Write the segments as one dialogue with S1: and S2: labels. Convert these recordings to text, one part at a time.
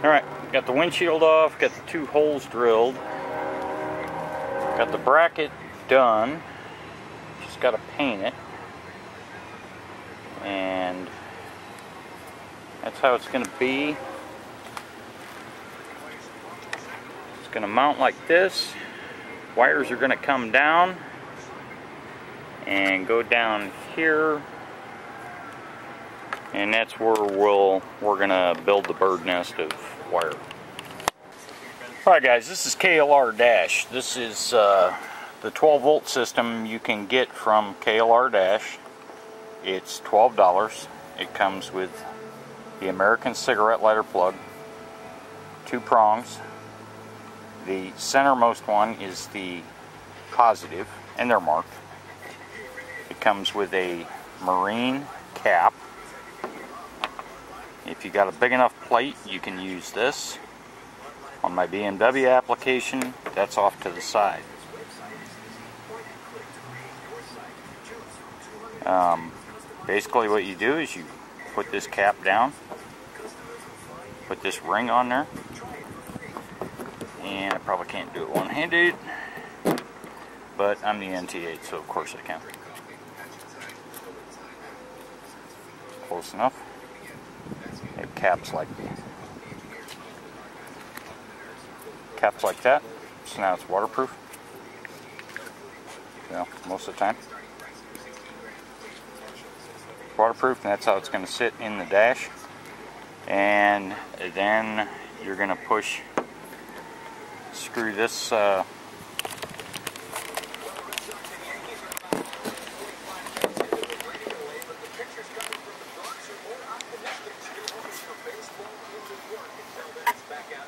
S1: Alright, got the windshield off, got the 2 holes drilled, got the bracket done, just got to paint it, and that's how it's going to be. It's going to mount like this. Wires are going to come down and go down here, and that's where we're going to build the bird nest of wire. Alright guys, this is KLR Dash. This is the 12 volt system you can get from KLR Dash. It's $12. It comes with the American cigarette lighter plug, 2 prongs. The centermost one is the positive, and they're marked. It comes with a marine cap. If you got a big enough plate, you can use this. On my BMW application, that's off to the side. Basically what you do is you put this cap down, put this ring on there, and I probably can't do it one-handed, but I'm the NT8, so of course I can. Close enough. They have caps like that, so now it's waterproof. Well, most of the time. Waterproof, and that's how it's going to sit in the dash. And then you're going to screw this you're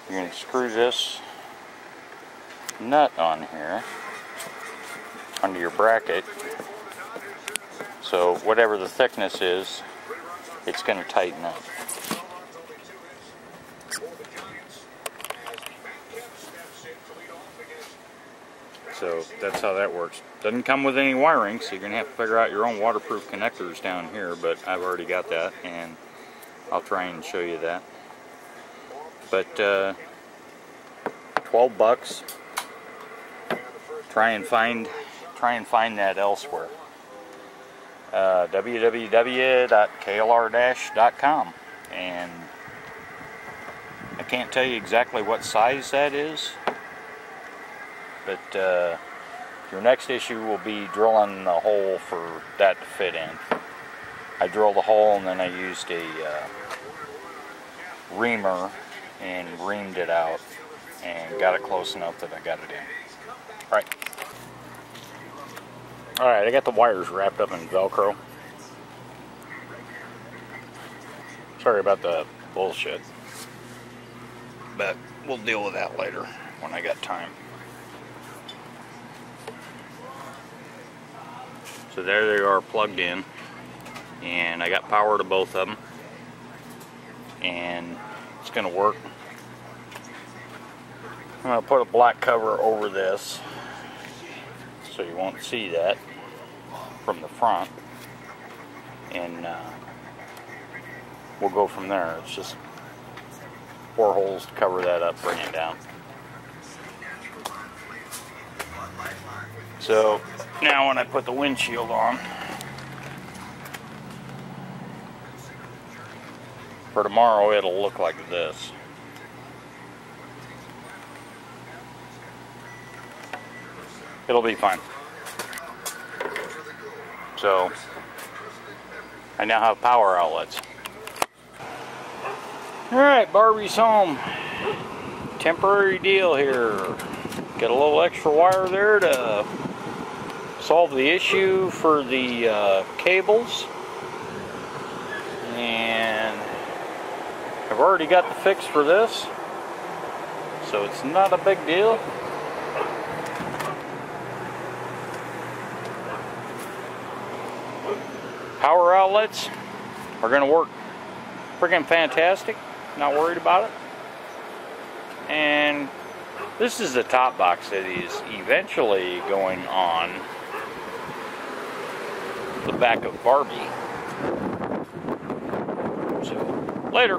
S1: going to screw this nut on here under your bracket, so whatever the thickness is, it's going to tighten up. So that's how that works. Doesn't come with any wiring, so you're going to have to figure out your own waterproof connectors down here, but I've already got that, and I'll try and show you that. But 12 bucks. Try and find that elsewhere. www.klr-dash.com, and I can't tell you exactly what size that is, but your next issue will be drilling the hole for that to fit in. I drilled a hole and then I used a reamer and reamed it out and got it close enough that I got it in. Alright, I got the wires wrapped up in Velcro. Sorry about the bullshit, but we'll deal with that later when I got time. So there they are, plugged in, and I got power to both of them, and it's going to work. I'm going to put a black cover over this so you won't see that from the front, and we'll go from there. It's just 4 holes to cover that up, bring it down. So now when I put the windshield on, for tomorrow it'll look like this. It'll be fine. So I now have power outlets. Alright, Barbie's home. Temporary deal here. Get a little extra wire there to solve the issue for the cables. And I've already got the fix for this, so it's not a big deal. Power outlets are going to work freaking fantastic. Not worried about it. And this is the top box that is eventually going on the back of Barbie. So, later.